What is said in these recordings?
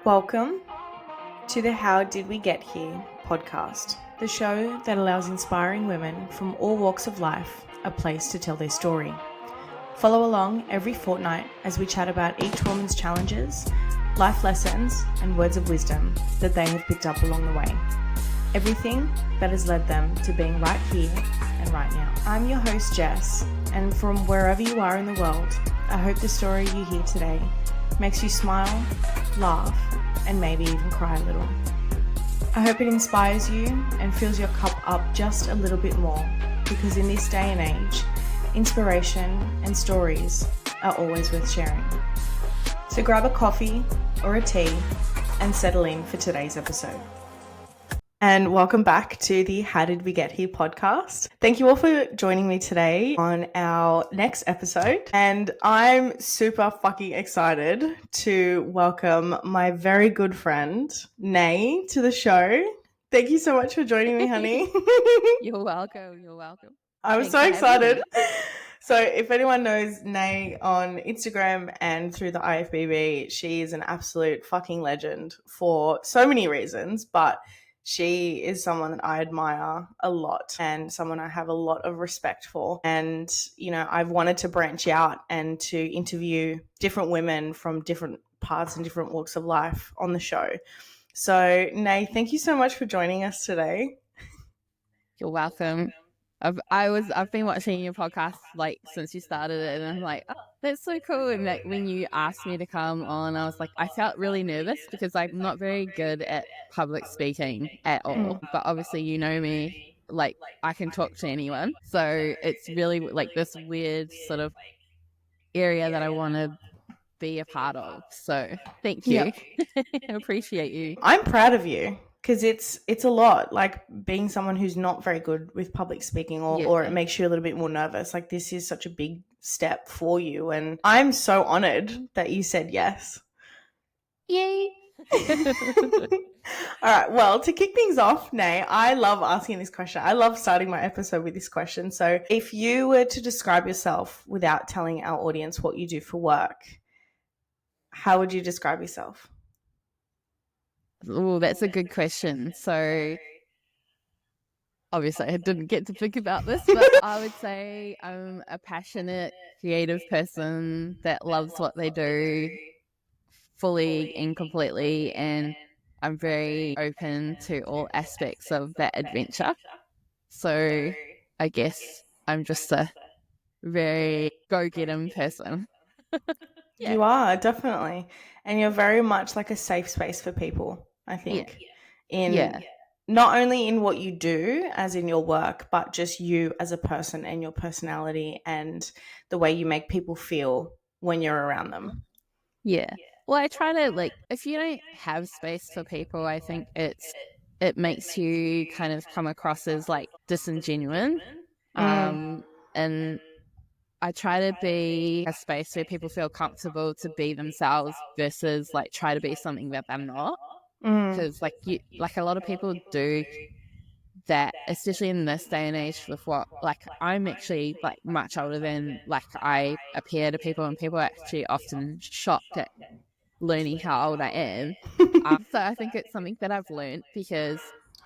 Welcome to the How Did We Get Here podcast, the show that allows inspiring women from all walks of life a place to tell their story. Follow along every fortnight as we chat about each woman's challenges, life lessons, and words of wisdom that they have picked up along the way. Everything that has led them to being right here and right now. I'm your host, Jess, and from wherever you are in the world, I hope the story you hear today makes you smile, laugh, and maybe even cry a little. I hope it inspires you and fills your cup up just a little bit more, because in this day and age, inspiration and stories are always worth sharing. So grab a coffee or a tea and settle in for today's episode. And welcome back to the How Did We Get Here podcast. Thank you all for joining me today on our next episode. And I'm super fucking excited to welcome my very good friend, Nae, to the show. Thank you so much for joining me, honey. You're welcome. I'm so excited. So if anyone knows Nae on Instagram and through the IFBB, she is an absolute fucking legend for so many reasons, but she is someone that I admire a lot and someone I have a lot of respect for. And, you know, I've wanted to branch out and to interview different women from different parts and different walks of life on the show. So, Nae, thank you so much for joining us today. You're welcome. I've been watching your podcast like since you started it, and I'm like, oh, that's so cool. And like when you asked me to come on, I was like, I felt really nervous because I'm not very good at public speaking at all. But obviously, you know me, like I can talk to anyone. So it's really like this weird sort of area that I want to be a part of. So thank you. I appreciate you. I'm proud of you. Because it's a lot, like being someone who's not very good with public speaking or it makes you a little bit more nervous. Like this is such a big step for you. And I'm so honored that you said yes. Yay. All right. Well, to kick things off, Nae, I love asking this question. I love starting my episode with this question. So if you were to describe yourself without telling our audience what you do for work, how would you describe yourself? Oh, that's a good question. So obviously I didn't get to think about this, but I would say I'm a passionate, creative person that loves what they do fully and completely, and I'm very open to all aspects of that adventure. So I guess I'm just a very go-getter person. You are, definitely. And you're very much like a safe space for people, I think. Not only in what you do, as in your work, but just you as a person and your personality and the way you make people feel when you're around them. Yeah. Well, I try to, like, if you don't have space for people, I think it makes you kind of come across as like disingenuous. And I try to be a space where people feel comfortable to be themselves versus like try to be something that they're not. Because like a lot of people do that, especially in this day and age with what, like I'm actually like much older than like I appear to people, and people are actually often shocked at learning how old I am. So I think it's something that I've learned because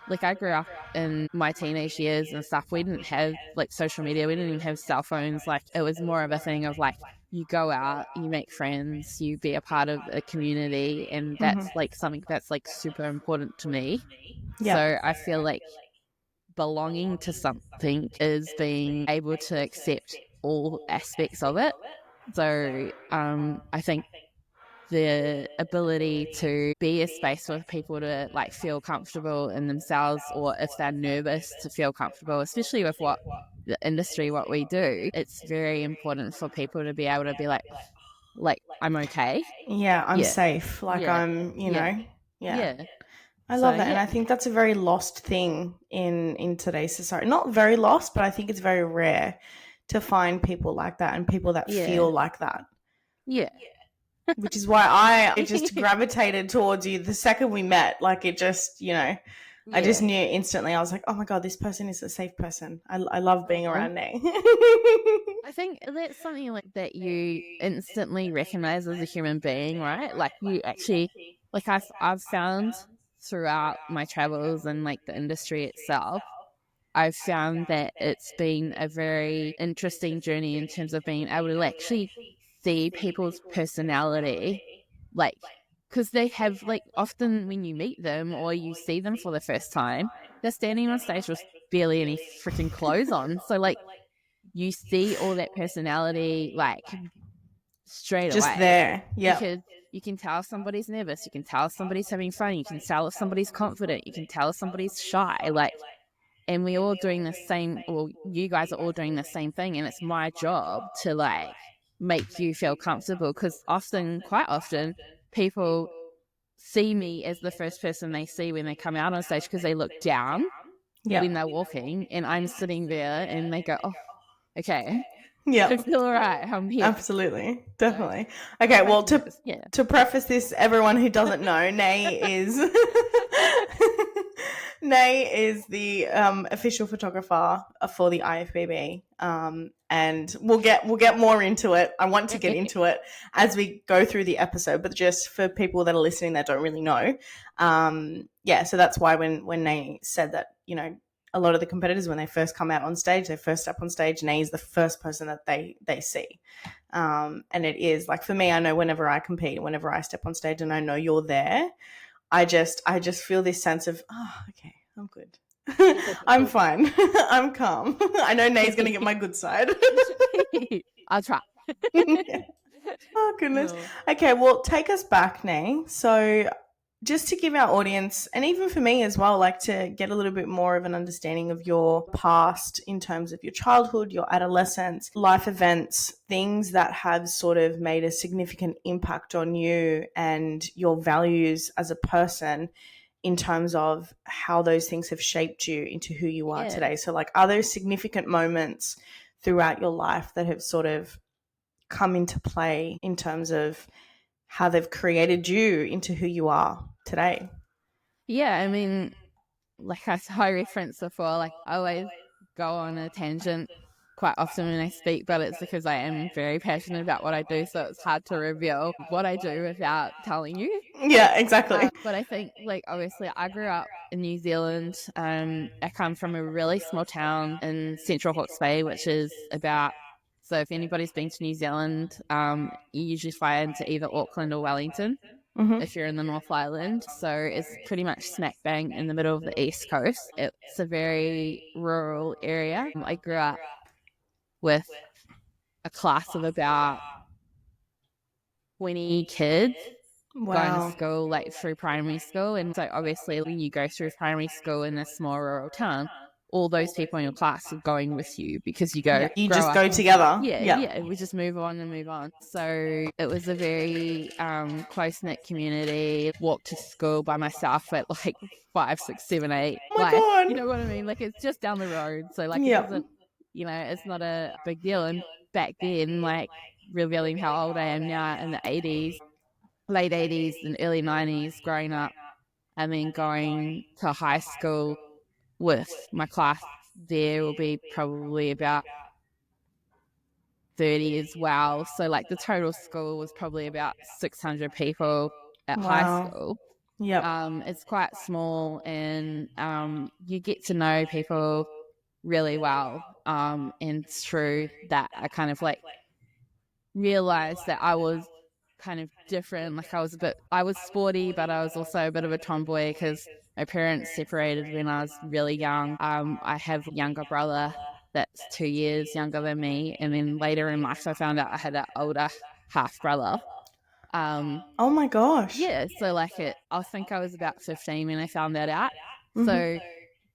like I grew up in my teenage years and stuff. We didn't have like social media. We didn't even have cell phones. Like it was more of a thing of like you go out, you make friends, you be a part of a community, and that's like something that's like super important to me. So I feel like belonging to something is being able to accept all aspects of it. So I think the ability to be a space for people to like feel comfortable in themselves, or if they're nervous to feel comfortable, especially with what the industry, what we do, it's very important for people to be able to be like I'm okay. Yeah, I'm safe. Like I'm, you know. Yeah. I love that. And I think that's a very lost thing in today's society. Not very lost, but I think it's very rare to find people like that and people that feel like that. Yeah. Which is why I just gravitated towards you the second we met. Like it just, you know, I just knew instantly. I was like, oh my God, this person is a safe person. I love being around Nae. I think that's something like that you instantly recognize as a human being, right? Like you actually, like I've found throughout my travels and like the industry itself, I've found that it's been a very interesting journey in terms of being able to actually see people's personality, like, because they have, like, often when you meet them or you see them for the first time, they're standing on stage with barely any freaking clothes on. So, like, you see all that personality, like, straight Just away. there. Yeah. Because you can tell if somebody's nervous, you can tell if somebody's having fun, you can tell if somebody's confident, you can tell if somebody's shy, like, and we're all doing the same, well, you guys are all doing the same thing, and it's my job to, like, make you feel comfortable, because quite often, people see me as the first person they see when they come out on stage, because they look down when they're walking, and I'm sitting there, and they go, oh, okay. Yeah. I feel all right. I'm here. Absolutely. Definitely. Okay, well, to preface this, everyone who doesn't know, Nae is Nae is the official photographer for the IFBB. And we'll get more into it. I want to get into it as we go through the episode, but just for people that are listening that don't really know, so that's why when Nae said that, you know, a lot of the competitors, when they first come out on stage, they first step on stage, Nae is the first person that they see. And it is, like, for me, I know whenever I compete, whenever I step on stage and I know you're there, I just feel this sense of, oh, okay, I'm good. I'm fine. I'm calm. I know Nae's going to get my good side. I'll try. Yeah. Oh, goodness. No. Okay, well, take us back, Nae. So just to give our audience, and even for me as well, like, to get a little bit more of an understanding of your past in terms of your childhood, your adolescence, life events, things that have sort of made a significant impact on you and your values as a person, in terms of how those things have shaped you into who you are today. So, like, are there significant moments throughout your life that have sort of come into play in terms of how they've created you into who you are today? Yeah, I mean, like I referenced before, like, I always go on a tangent quite often when I speak, but it's because I am very passionate about what I do, so it's hard to reveal what I do without telling you. Yeah, exactly. But I think, like, obviously I grew up in New Zealand. I come from a really small town in Central Hawke's Bay, which is about, so if anybody's been to New Zealand, you usually fly into either Auckland or Wellington. Mm-hmm. If you're in the North Island. So it's pretty much smack bang in the middle of the East Coast. It's a very rural area. I grew up with a class of about 20 kids. Wow. Going to school, like, through primary school. And so obviously when you go through primary school in a small rural town, all those people in your class are going with you, because you go, you just go together. Yeah, we just move on and move on. So it was a very close-knit community. Walked to school by myself at like 5, 6, 7, 8. Oh my God. You know what I mean? Like, it's just down the road. So, like, it doesn't, you know, it's not a big deal. And back then, like, revealing how old I am now, in the 80s, late 80s and early 90s, growing up, and then going to high school with my class, there will be probably about 30 as well. So, like, the total school was probably about 600 people at high school. Yeah. It's quite small, and you get to know people really well. And through that, I kind of, like, realized that I was kind of different. Like, I was sporty, but I was also a bit of a tomboy, because my parents separated when I was really young. I have a younger brother that's 2 years younger than me, and then later in life I found out I had an older half brother. Oh my gosh. Yeah, so, like, I think I was about 15 when I found that out. Mm-hmm. So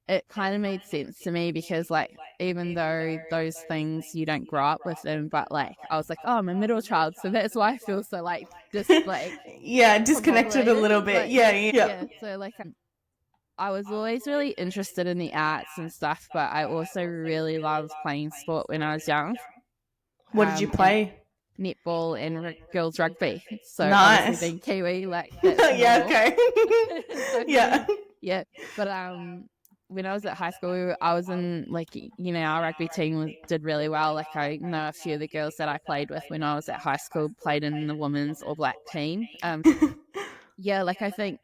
it kind of made sense to me, because, like, even though those things you don't grow up with them, but, like, I was like, oh, I'm a middle child, so that's why I feel so, like, just like disconnected a little bit. Yeah. So, like, I was always really interested in the arts and stuff, but I also really loved playing sport when I was young. What did you play? Netball and girls rugby. So nice. Obviously being Kiwi, like, that's yeah, okay. So, yeah. But when I was at high school, I was in, like, you know, our rugby team did really well. Like, I know a few of the girls that I played with when I was at high school played in the women's All Black team. yeah, like I think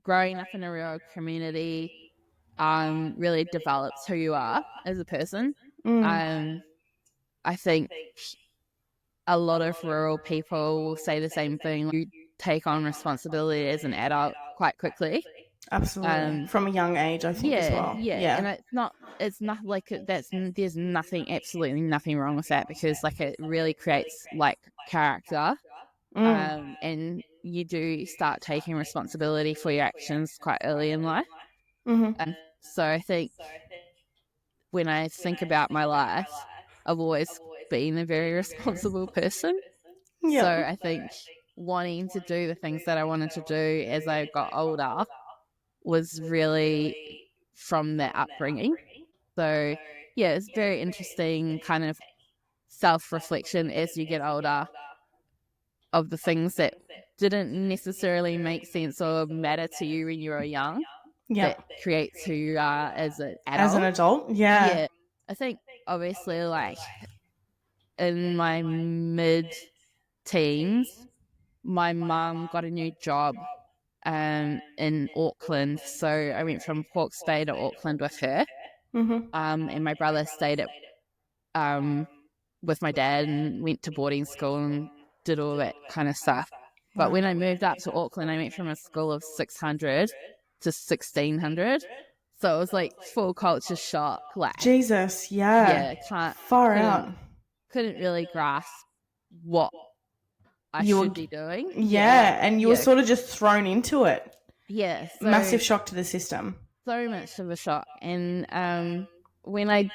growing up in a real community really develops who you are as a person. Um, I think a lot of rural people will say the same thing. You take on responsibility as an adult quite quickly. Absolutely. From a young age, I think, as well. Yeah, and it's not like there's nothing, absolutely nothing wrong with that, because like it really creates like character. And you do start taking responsibility for your actions quite early in life. So I think when I think about my life, I've always been a very responsible person. So Yeah. I think wanting to do the things that I wanted to do as I got older was really from that upbringing. So yeah, it's very interesting kind of self-reflection as you get older of the things that didn't necessarily make sense or matter to you when you were young, Yeah. that creates who you are as an As an adult. adult, yeah. Yeah. I think obviously like in my mid teens, my mum got a new job in Auckland. So I went from Hawke's Bay to Auckland with her. And my brother stayed at um with my dad and went to boarding school and did all that kind of stuff. But when I moved up to Auckland, I went from a school of 600 to 1600. So it was like full culture shock. Like, Jesus, yeah. yeah, Far out. couldn't really grasp what I You should were, be doing. yeah, and you were sort of just thrown into it. Yeah. So Massive shock to the system. so much of a shock. And when I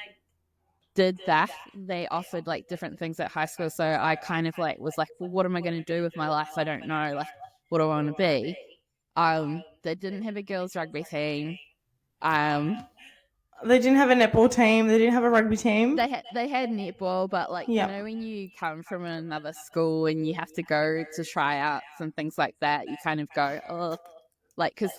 did that, they offered like different things at high school. So I kind of like was like, well, what am I going to do with my life? I don't know. Like, what do I want to be? They didn't have a girls' rugby team. They didn't have a netball team. They didn't have a rugby team. They had netball, but like, you know, when you come from another school and you have to go to tryouts and things like that, you kind of go, oh, like, because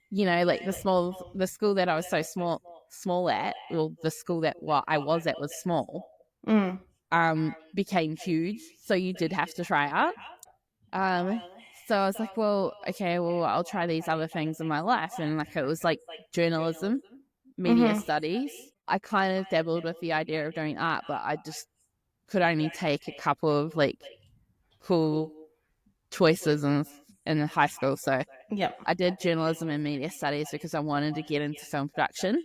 you know, like the school that I was so small at, well, the school that I was at was small, became huge, so you did have to try out. So I was like, well, okay, well, I'll try these other things in my life, and like it was like journalism, media studies. I kind of dabbled with the idea of doing art, but I just could only take a couple of like cool choices in high school. So Yep. I did journalism and media studies because I wanted to get into film production.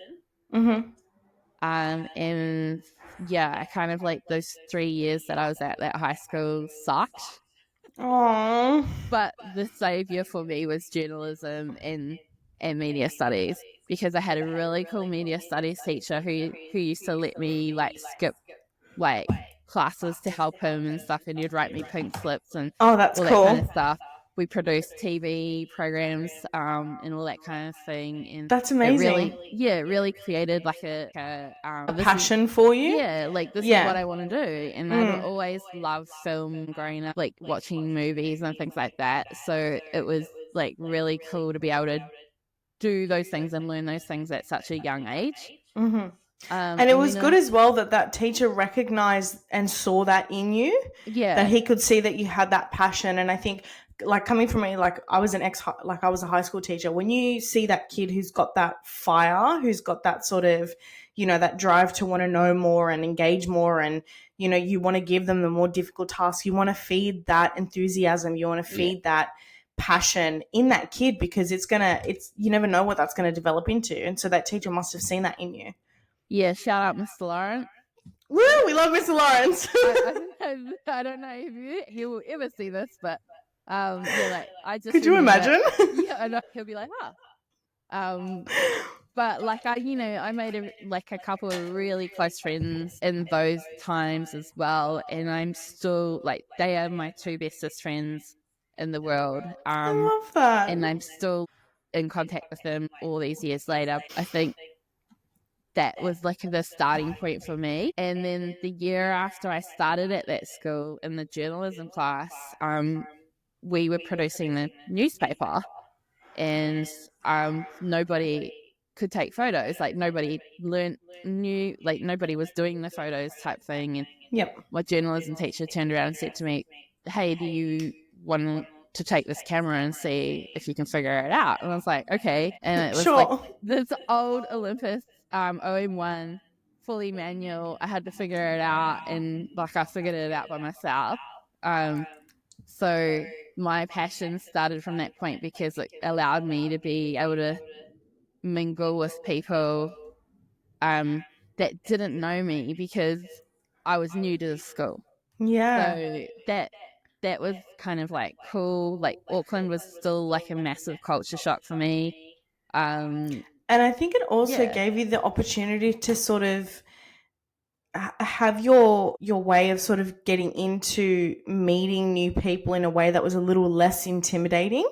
And yeah, I kind of like those 3 years that I was at that high school sucked. Aww. But the savior for me was journalism and media studies, because I had a really cool media studies teacher who used to let me like skip like classes to help him and stuff, and he'd write me pink slips and Oh, that's all that cool. kind of stuff. We produced TV programs and all that kind of thing, and That's amazing. It really created like a passion for you. Yeah, like this is what I want to do. And I'd always loved film growing up, like watching movies and things like that. So it was like really cool to be able to do those things and learn those things at such a young age. And it was good as well that teacher recognized and saw that in you. Yeah. That he could see that you had that passion. And I think, like, coming from me, like I was I was a high school teacher. When you see that kid who's got that fire, who's got that sort of, you know, that drive to want to know more and engage more, and you know, you want to give them the more difficult tasks. You want to feed that enthusiasm. You want to feed that passion in that kid, because you never know what that's going to develop into. And so that teacher must have seen that in you. Yeah, shout out Mr. Lawrence. Woo, we love Mr. Lawrence. I don't know if he will ever see this, but yeah, like I just could you imagine? Yeah, I know, he'll be like, but like I made a couple of really close friends in those times as well, and I'm still like, they are my two bestest friends in the world. I love that, and I'm still in contact with them all these years later. I think that was like the starting point for me. And then the year after I started at that school in the journalism class, we were producing the newspaper, and nobody could take photos. Like nobody nobody was doing the photos type thing. And my journalism teacher turned around and said to me, hey, do you want to to take this camera and see if you can figure it out. And I was like, okay. And it was Sure. like this old Olympus OM1, fully manual. I had to figure it out, and like I figured it out by myself. So my passion started from that point because it allowed me to be able to mingle with people that didn't know me because I was new to the school. Yeah. So that was kind of like cool. Like Auckland was still like a massive culture shock for me. And I think it also Yeah. gave you the opportunity to sort of have your way of sort of getting into meeting new people in a way that was a little less intimidating.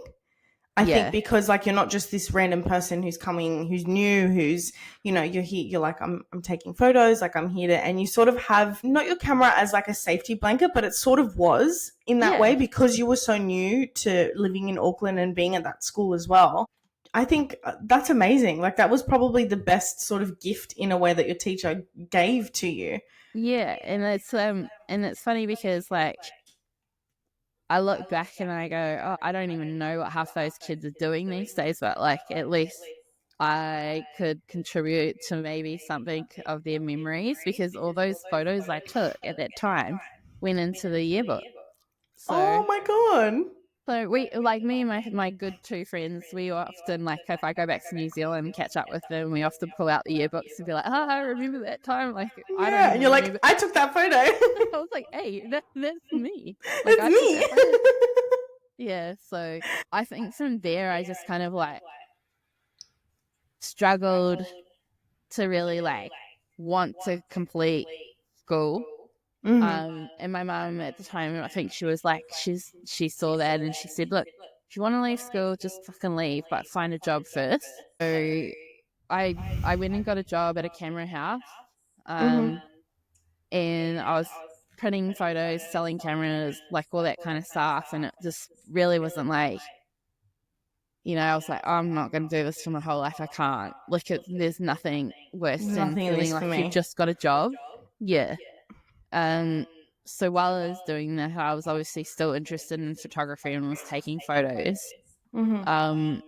I think because like you're not just this random person who's coming, who's new, who's, you know, you're here, you're like, I'm taking photos, like I'm here to, and you sort of have not your camera as like a safety blanket, but it sort of was in that way because you were so new to living in Auckland and being at that school as well. I think that's amazing. Like that was probably the best sort of gift in a way that your teacher gave to you. Yeah, and it's funny because like I look back and I go, oh, I don't even know what half those kids are doing these days, but like at least I could contribute to maybe something of their memories because all those photos I took at that time went into the yearbook. Oh So my god. so we like me and my good two friends, we often like if I go back to New Zealand and catch up with them, we often pull out the yearbooks and be like, oh, I remember that time. Like I don't Yeah, even and you're like, remember. I took that photo. I was like, hey, that's me. Like It's I took that photo. me. Yeah, so I think from there I just kind of like struggled to really like want to complete school. And my mum at the time, I think she was like, she saw that and she said, look, if you want to leave school, just fucking leave, but find a job first. So I went and got a job at a camera house, and I was printing photos, selling cameras, like all that kind of stuff, and it just really wasn't like, you know, I was like, oh, I'm not going to do this for my whole life. I can't. Like, there's nothing worse than Nothing in feeling this for like me. you've just got a job. Yeah. So while I was doing that, I was obviously still interested in photography and was taking photos. And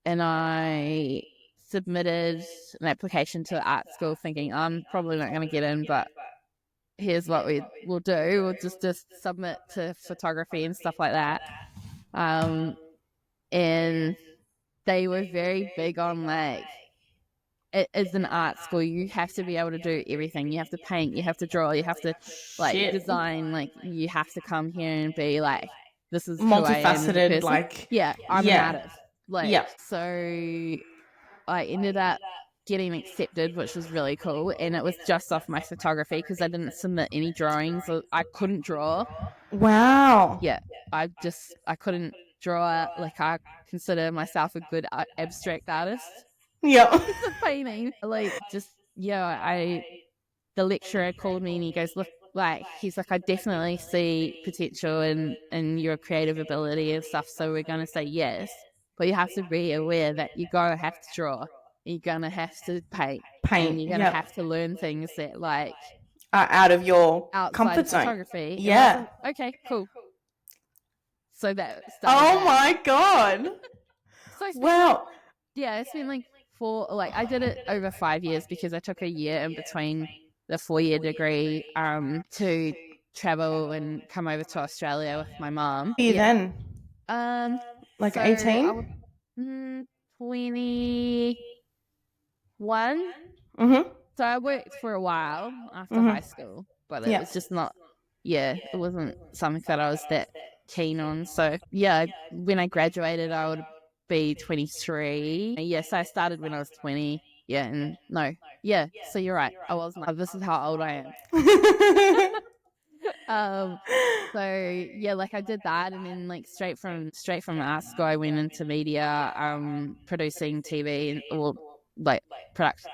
I submitted an application to art school thinking I'm probably not going to get in, but here's what we will do. We'll just submit to photography and stuff like that. And they were very big on like, it is an art school. You have to be able to do everything. You have to paint, you have to draw, you have to like design, like you have to come here and be like, this is who I am as a Multifaceted, person. like I'm an artist. Yeah. So I ended up getting accepted, which was really cool. And it was just off my photography because I didn't submit any drawings. I couldn't draw. Wow. Yeah, I couldn't draw. Like I consider myself a good abstract artist. Yeah. It's a painting. Like just the lecturer called me and he goes, look, like he's like, I definitely see potential in your creative ability and stuff. So we're gonna say yes, but you have to be aware that you're gonna have to draw, you're gonna have to paint, and you're gonna have to learn things that like out of your outside comfort of zone. photography. Yeah. And I was like, okay, cool. So that started. Oh my god. So Wow. it's been like I did it over 5 years because I took a year in between the 4-year degree to travel and come over to Australia with my mom. You then? Like So 18? 21. So I worked for a while after high school, but it was just not, it wasn't something that I was that keen on. So when I graduated, I would be 23. Yes, I started when I was 20. Yeah, and no. Yeah, so you're right. I was not. This is how old I am. So like I did that, and then like straight from art school, I went into media, producing TV or like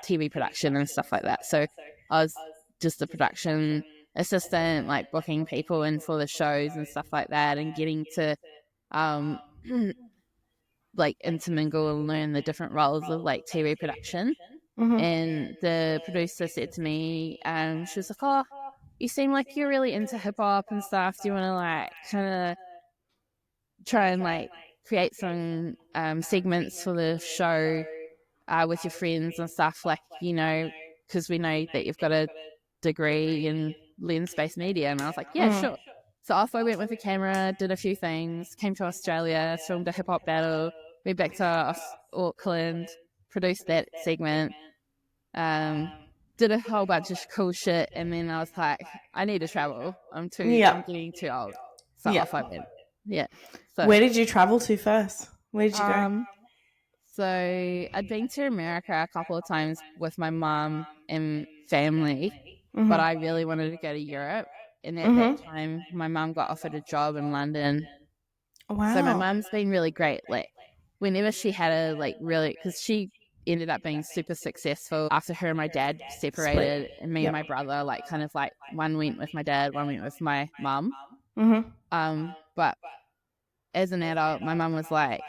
TV production and stuff like that. So I was just a production assistant, like booking people in for the shows and stuff like that, and getting to like intermingle and learn the different roles of like TV production. And the producer said to me, she was like, oh, you seem like you're really into hip hop and stuff. Do you want to like kind of try and like create some segments for the show with your friends and stuff, like, you know, because we know that you've got a degree in lens-based media. And I was like, yeah, sure. So off I went with a camera, did a few things, came to Australia, filmed a hip-hop battle, went back to Auckland, produced that segment, did a whole bunch of cool shit, and then I was like, I need to travel. I'm getting too old. So off I went. Yeah. So where did you travel to first? Where did you go? So I'd been to America a couple of times with my mom and family, but I really wanted to go to Europe. And at that time, my mom got offered a job in London. Wow. So my mom's been really great. Like, whenever she had a, like, really, because she ended up being super successful after her and my dad separated, and me and my brother, like, kind of like, one went with my dad, one went with my mom. But as an adult, my mom was like,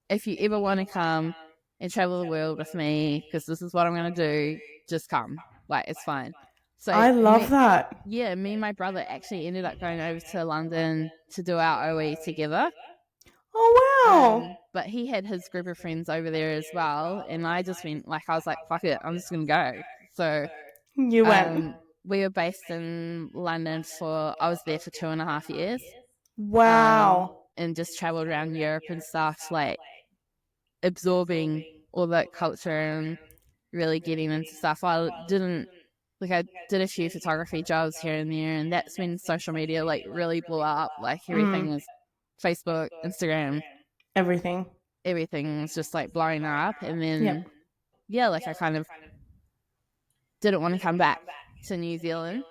if you ever want to come and travel the world with me, because this is what I'm going to do, just come. Like, it's fine. So I love that. Yeah, me and my brother actually ended up going over to London to do our OE together. Oh, wow. But he had his group of friends over there as well. And I just went, like, I was like, fuck it, I'm just going to go. So you went. We were based in London I was there for 2.5 years. Wow. And just traveled around Europe and stuff, like, absorbing all that culture and really getting into stuff. I did a few photography jobs here and there, and that's when social media, like, really blew up. Like, everything was Facebook, Instagram, everything was just, like, blowing up. And then like, I kind of didn't want to come back to New Zealand.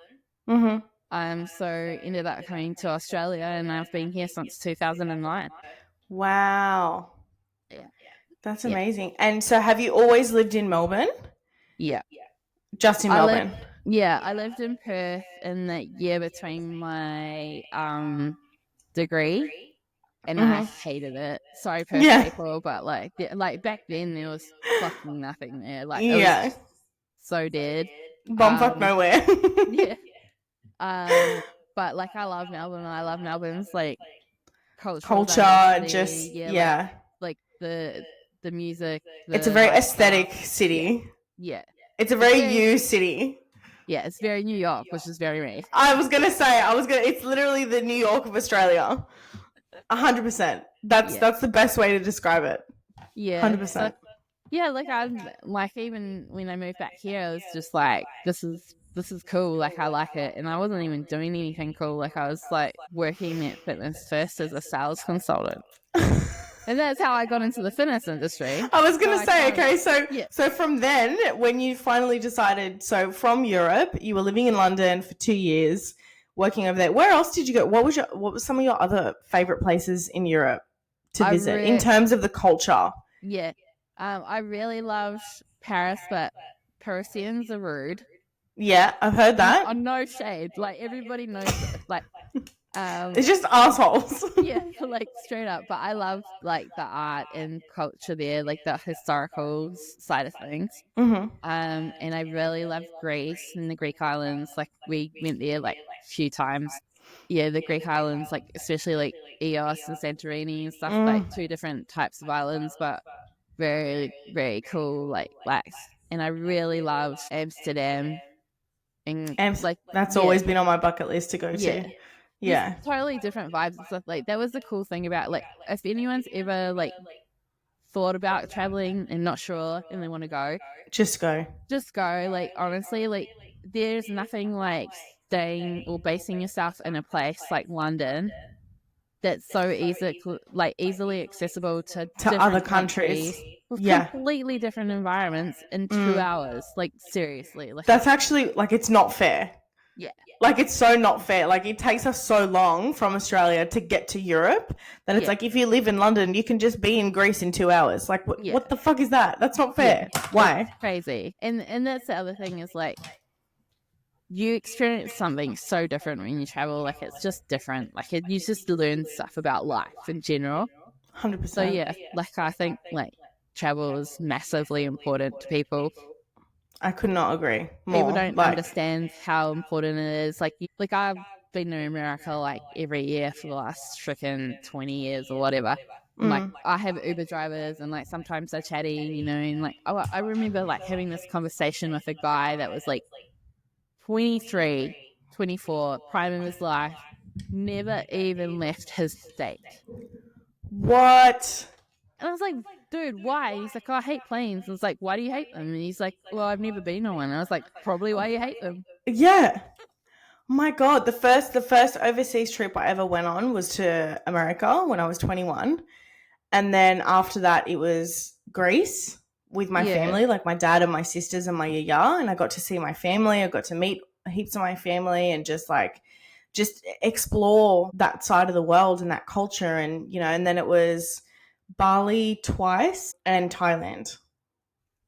So ended up coming to Australia, and I've been here since 2009. Wow. Yeah. That's amazing. And so have you always lived in Melbourne? Yeah. Just in Melbourne? I lived in Perth in the year between my degree, and I hated it. Sorry, Perth people, but like back then there was fucking nothing there. Like, it was so dead. Bumfuck nowhere. But like, I love Melbourne. I love Melbourne's, like, culture, just like the music. It's a very aesthetic city. Yeah. It's a very you city. Yeah, it's very New York, which is very me. I was gonna say, it's literally the New York of Australia. 100%. That's the best way to describe it. Yeah. 100%. So, yeah, like, I'm like, even when I moved back here, I was just like, this is cool. Like, I like it. And I wasn't even doing anything cool. Like, I was like working at Fitness First as a sales consultant. And that's how I got into the fitness industry. I was going to say, okay, so from then, when you finally decided, so from Europe, you were living in London for 2 years, working over there. Where else did you go? What was some of your other favorite places in Europe to visit in terms of the culture? Yeah. I really loved Paris, but Parisians are rude. Yeah, I've heard that. No shade. Like, everybody knows it. Like, it's just assholes. Yeah, like, straight up. But I love, like, the art and culture there, like the historical side of things. And I really love Greece and the Greek islands. Like, we went there like a few times. Yeah, the Greek islands, like, especially like Eos and Santorini and stuff, like 2 different types of islands, but very, very cool, like, blacks. And I really love Amsterdam. And like, that's always been on my bucket list to go to. Yeah. Totally different vibes and stuff. Like, that was the cool thing about, like, if anyone's ever, like, thought about traveling and not sure and they want to go, just go. Like, honestly, like, there's nothing like staying or basing yourself in a place like London that's so easily accessible to other countries. With completely different environments in 2 hours. Like, seriously. Like, that's actually, like, it's not fair. Yeah. Like, it's so not fair. Like, it takes us so long from Australia to get to Europe that it's like, if you live in London, you can just be in Greece in 2 hours. Like, what the fuck is that? That's not fair. Why? It's crazy. And that's the other thing is, like, you experience something so different when you travel. Like, it's just different. Like, you just learn stuff about life in general. 100%. So, yeah, like, I think, like, travel is massively important to people. I could not agree more. People don't understand how important it is. Like, I've been to America like every year for the last freaking 20 years or whatever. And like I have Uber drivers and like sometimes they're chatting, you know, and like I remember like having this conversation with a guy that was like 23, 24, prime of his life, never even left his state. What? And I was like, dude, why? And he's like, oh, I hate planes. I was like, why do you hate them? And he's like, well, I've never been on one. And I was like, probably why you hate them. Yeah. My God, the first overseas trip I ever went on was to America when I was 21. And then after that, it was Greece with my family, like my dad and my sisters and my yaya. And I got to see my family. I got to meet heaps of my family and just explore that side of the world and that culture. And, you know, and then it was Bali twice and Thailand.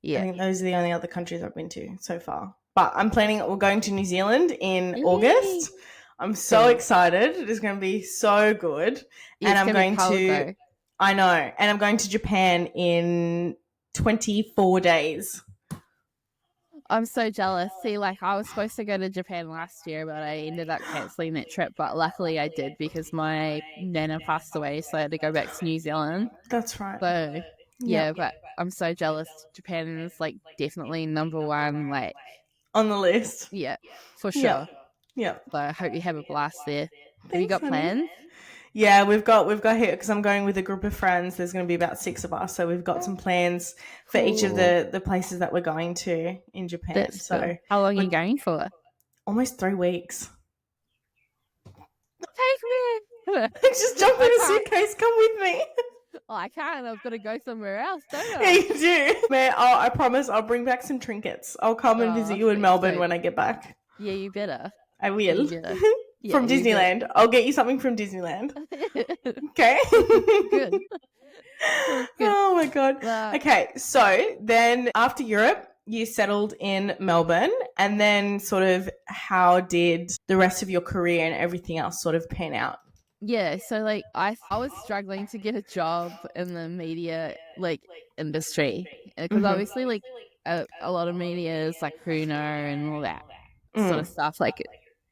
I think those are the only other countries I've been to so far. But I'm planning, we're going to New Zealand in August. I'm so excited. It is going to be so good. And I'm going to, I know, and I'm going to Japan in 24 days. I'm so jealous. See, like I was supposed to go to Japan last year, but I ended up cancelling that trip. But luckily I did because my nana passed away, so I had to go back to New Zealand. That's right. So yeah, but I'm so jealous. Japan is like definitely number one, like on the list. Yeah, for sure. Yeah. So I hope you have a blast there. Have you got plans? Yeah, we've got here because I'm going with a group of friends. There's going to be about 6 of us, so we've got some plans for each of the places that we're going to in Japan. That's so cool. How long are you going for? Almost 3 weeks. Take me. Just jump in a suitcase. Come with me. Oh, I can't. I've got to go somewhere else, don't I? Yeah, you do. Man, I promise I'll bring back some trinkets. I'll come and visit you in Melbourne when I get back. Yeah, you better. I will. From Disneyland. I'll get you something from Disneyland. Okay? Good. Oh my God. Okay, so then after Europe, you settled in Melbourne, and then sort of how did the rest of your career and everything else sort of pan out? Yeah, so like I was struggling to get a job in the media like industry because obviously like a lot of media is like Huno and all that sort of stuff. Like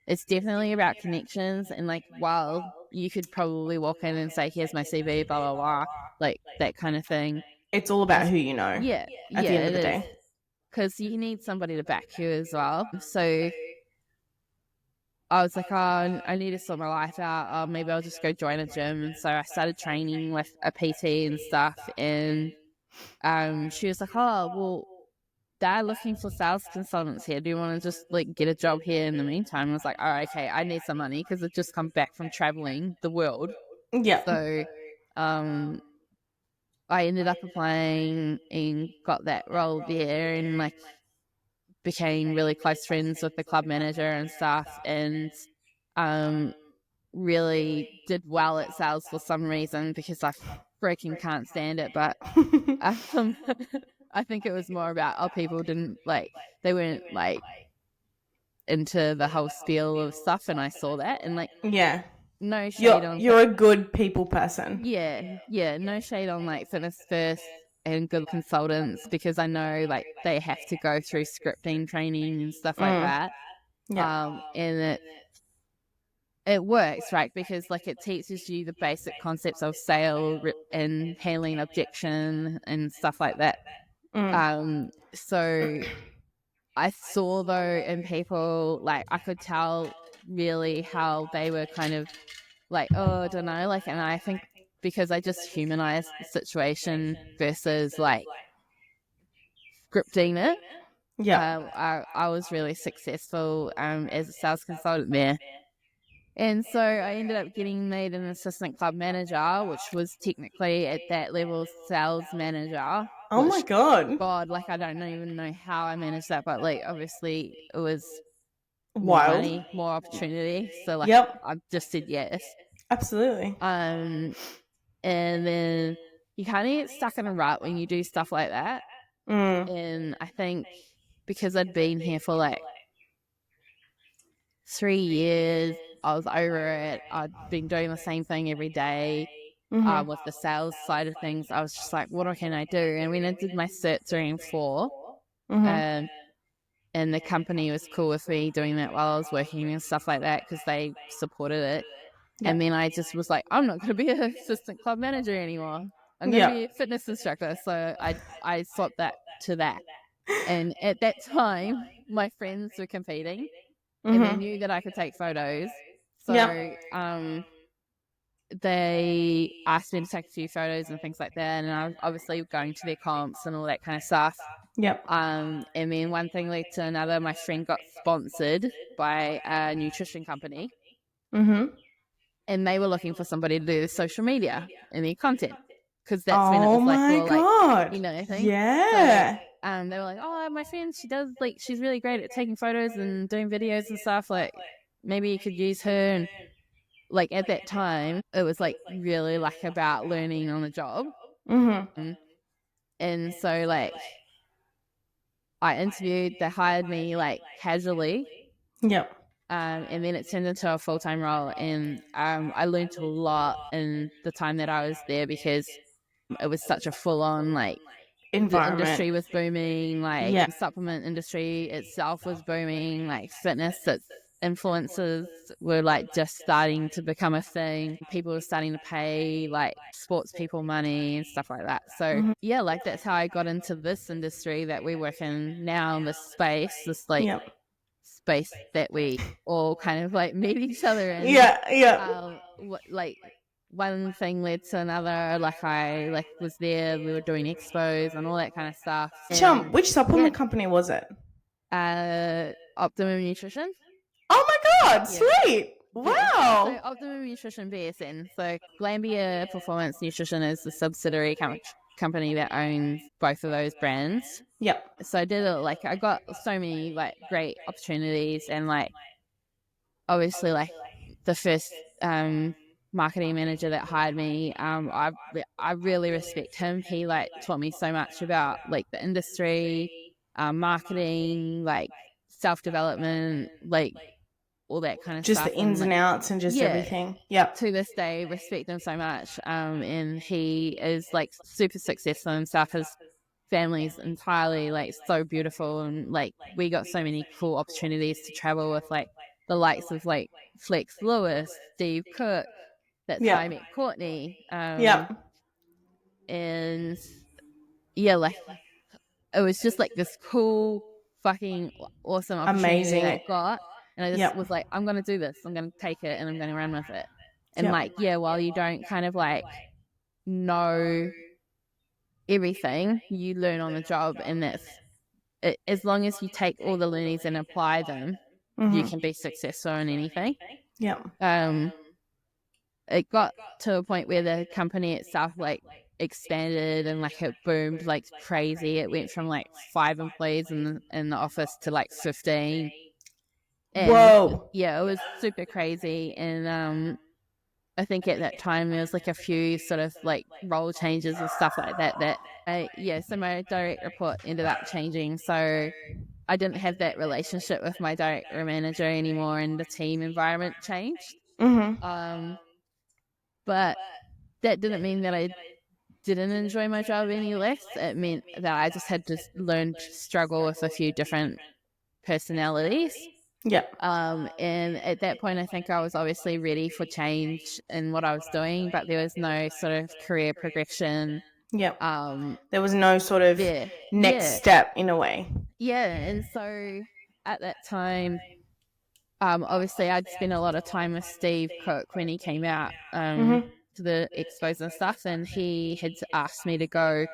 it's definitely about connections, and like while you could probably walk in and say, here's my CV, blah blah blah, like that kind of thing, it's all about who you know. At the end of the day, because you need somebody to back you as well. So I was like, oh, I need to sort my life out. Maybe I'll just go join a gym. And so I started training with a PT and stuff. And she was like, oh, well, they're looking for sales consultants here. Do you want to just like get a job here in the meantime? I was like, oh, okay, I need some money because I've just come back from traveling the world. Yeah. So I ended up applying and got that role there, and like became really close friends with the club manager and stuff, and really did well at sales for some reason because I freaking can't stand it. But I think it was more about people didn't like, they weren't like into the whole spiel of stuff, and I saw that, and like no shade you're a good people person. Yeah, no shade on like fitness first and good consultants, because I know like they have to go through scripting training and stuff like that. And it works, right? Because like it teaches you the basic concepts of sale and handling objection and stuff like that. So I saw though in people, like I could tell really how they were kind of like, oh, I don't know, like, and I think because I just humanized the situation versus like scripting it. I was really successful as a sales consultant there. And so I ended up getting made an assistant club manager, which was technically at that level sales manager. Oh my God. Like I don't even know how I managed that, but like obviously it was wild, more money, more opportunity. So like I just said yes. Absolutely. And then you kind of get stuck in a rut when you do stuff like that. And I think because I'd been here for like 3 years, I was over it. I'd been doing the same thing every day with the sales side of things. I was just like, what can I do? And when I did my cert 3 and 4, and the company was cool with me doing that while I was working and stuff like that because they supported it. Yep. And then I just was like, I'm not going to be an assistant club manager anymore. I'm going to Yep. be a fitness instructor. So I swapped that to that. And at that time, my friends were competing and they knew that I could take photos. So Yep. they asked me to take a few photos and things like that. And I was obviously going to their comps and all that kind of stuff. Yep. And then one thing led to another. My friend got sponsored by a nutrition company. And they were looking for somebody to do the social media and their content. Because that's when it was like, well, like, you know, thing. Yeah. So, they were like, oh, my friend, she does, like, she's really great at taking photos and doing videos and stuff. Like, maybe you could use her. And, like, at that time, it was, like, really, like, about learning on the job. And so, like, I interviewed, they hired me, like, casually. Yep. And then it turned into a full-time role. And I learned a lot in the time that I was there because it was such a full-on, like, environment. The industry was booming, like, Yeah. the supplement industry itself was booming, like, fitness, its influencers were, like, just starting to become a thing. People were starting to pay, like, sports people money and stuff like that. So, yeah, like, that's how I got into this industry that we work in now, in this space, this, like, Yep. space that we all kind of, like, meet each other in. Yeah. Like, one thing led to another. Like, I, like, was there, we were doing expos and all that kind of stuff. Chum, which supplement company was it? Optimum Nutrition. Oh my god, sweet. Wow. So Optimum Nutrition BSN. So Glanbia Performance Nutrition is the subsidiary company that owns both of those brands. Yep. So I did it, like, I got so many, like, great opportunities. And, like, obviously, like, the first marketing manager that hired me, I really respect him. He, like, taught me so much about, like, the industry, marketing, like, self-development, like, all that kind of just stuff. Just the ins and outs and just everything. Yep. To this day, respect him so much. And he is, like, super successful and stuff. His family's entirely, like, so beautiful. And, like, we got so many cool opportunities to travel with, like, the likes of, like, Flex Lewis, Steve Cook. That's how I met Courtney. And yeah, like, it was just, like, this cool, fucking awesome opportunity that I got. And I just was like, I'm going to do this. I'm going to take it and I'm going to run with it. And, like, yeah, while you don't kind of, like, know everything, you learn on the job. And that's it, as long as you take all the learnings and apply them, you can be successful in anything. It got to a point where the company itself, like, expanded and, like, it boomed like crazy. It went from, like, 5 employees in the office to, like, 15. And whoa. Yeah, it was super crazy. And I think at that time there was, like, a few sort of, like, role changes and stuff like that so my direct report ended up changing. So I didn't have that relationship with my direct manager anymore, and the team environment changed. But that didn't mean that I didn't enjoy my job any less. It meant that I just had to learn to struggle with a few different personalities. And at that point, I think I was obviously ready for change in what I was doing, but there was no sort of career progression. There was no sort of next step in a way. And so at that time, obviously I'd spent a lot of time with Steve Cook when he came out to the expos and stuff, and he had asked me to go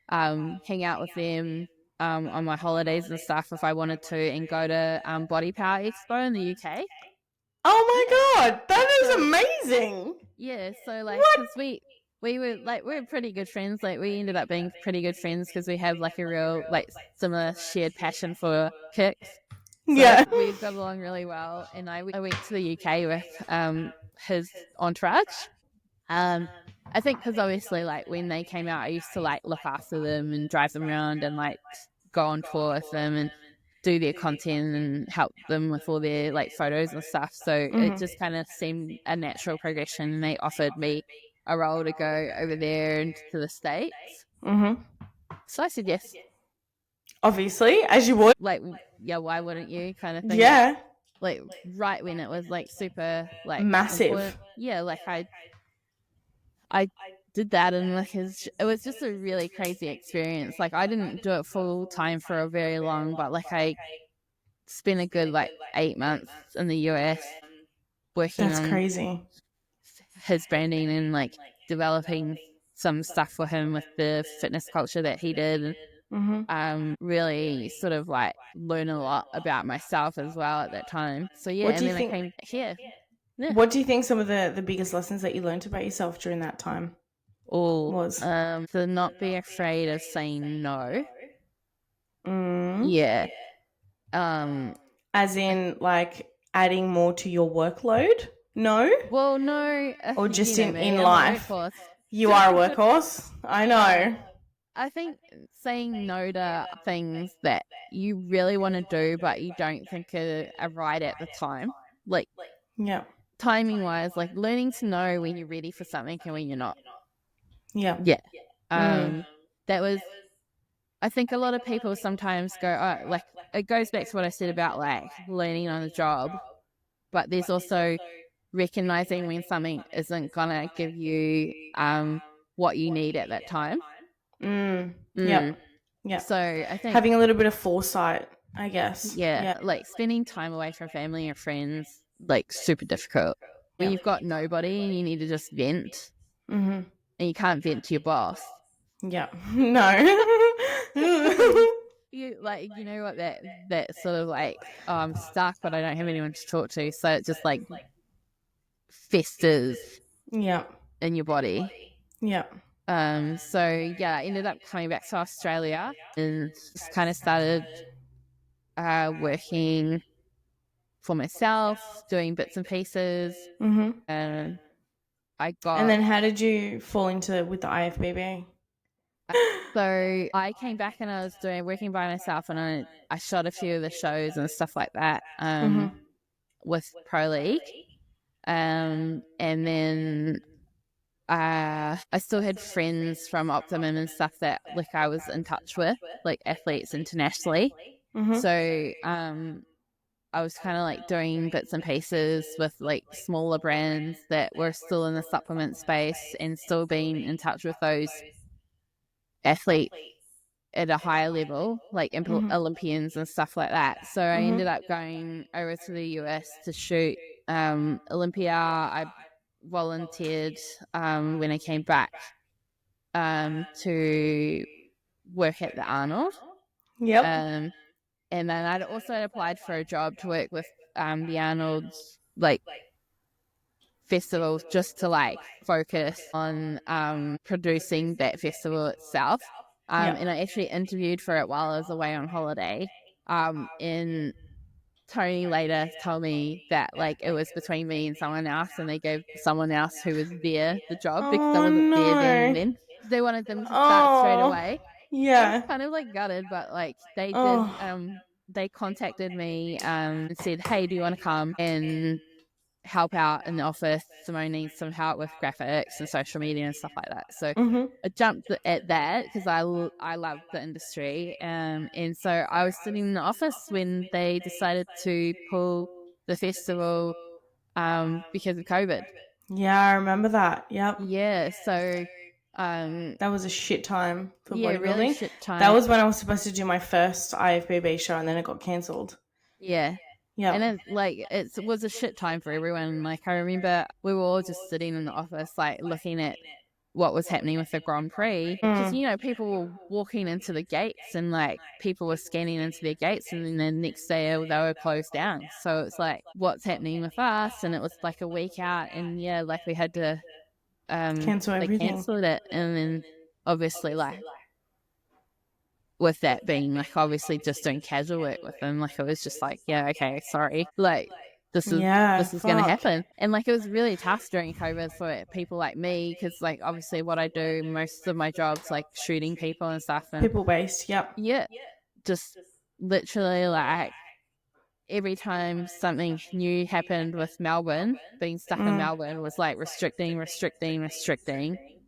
hang out with them on my holidays and stuff if I wanted to, and go to Body Power Expo in the UK. Oh my god, that is amazing. Yeah, so, like, because we were, like, we're pretty good friends. Like, we ended up being pretty good friends because we have, like, a real, like, similar shared passion for kicks. So we got along really well. And I went to the UK with his entourage. I think because obviously, like, when they came out, I used to, like, look after them and drive them around and, like, go on tour with them and do their content and help them with all their, like, photos and stuff. So it just kind of seemed a natural progression. And they offered me a role to go over there and to the States. So I said yes. Obviously, as you would. Like, yeah, why wouldn't you, kind of thing. Yeah. Like right when it was like super like Massive. important. Yeah, like I did that, and like it was just a really crazy experience. Like I didn't do it full time for a very long, but like I spent a good like 8 months in the US working That's on crazy. his branding and like developing some stuff for him with the fitness culture that he did. Really sort of like learn a lot about myself as well at that time. So yeah, What and do you then I think? came here. Yeah. What do you think some of the biggest lessons that you learned about yourself during that time was? To not be afraid of saying no. Mm. Yeah. Um, As in, like, adding more to your workload? No? well, no, Or you just know in me, I'm a life? workhorse. You are a workhorse? I know. I think saying no to things that you really want to do, but you don't think are right at the time, like Yeah. timing wise, like learning to know when you're ready for something and when you're not. Yeah. Yeah. That was, I think a lot of people sometimes go, oh, like it goes back to what I said about like learning on the job, but there's also recognizing when something isn't gonna give you what you need at that time. Yep. Yep. So I think Having a little bit of foresight, I guess. yeah, like spending time away from family and friends, like super difficult. When you've got nobody and you need to just vent, and you can't vent to your boss. Yeah. No. You know what, that sort of like, oh, I'm stuck but I don't have anyone to talk to, so it just like festers Yeah. in your body. Yeah. So yeah, I ended up coming back to Australia and just kind of started working for myself, doing bits and pieces. And I got. And then how did you fall into with the IFBB? So I came back and I was working by myself, and I shot a few of the shows and stuff like that with Pro League. And then I still had friends from Optimum and stuff that like I was in touch with, like athletes internationally. So I was kind of like doing bits and pieces with like smaller brands that were still in the supplement space and still being in touch with those athletes at a higher level, like Olympians and stuff like that. So I ended up going over to the US to shoot Olympia. I volunteered when I came back to work at the Arnold. Yep. And then I'd also applied for a job to work with the Arnold's like festivals, just to like focus on producing that festival itself. And I actually interviewed for it while I was away on holiday. And Tony later told me that like it was between me and someone else, and they gave someone else who was there the job because I wasn't there then and then. They wanted them to start straight away. I was kind of like gutted, but like they did. They contacted me and said, "Hey, do you want to come and help out in the office? Simone needs some help with graphics and social media and stuff like that." So I jumped at that because I love the industry, and so I was sitting in the office when they decided to pull the festival because of COVID. Yeah, I remember that. Yep. Yeah, so that was a shit time for bodybuilding. Really shit time. That was when I was supposed to do my first IFBB show, and then it got cancelled. Yeah. Yeah. And it was a shit time for everyone. Like I remember we were all just sitting in the office, like looking at what was happening with the Grand Prix, because you know people were walking into the gates and like people were scanning into their gates, and then the next day they were closed down. So it's like, what's happening with us? And it was like a week out, and yeah, like we had to cancel everything. They cancelled it, and then obviously like with that being like obviously just doing casual work with them, like it was just like, yeah, okay, sorry, like this is gonna happen. And like it was really tough during COVID for people like me, because like obviously what I do, most of my jobs like shooting people and stuff, and people based. Yep. Yeah, just literally like every time something new happened with Melbourne, being stuck in Melbourne was like restricting.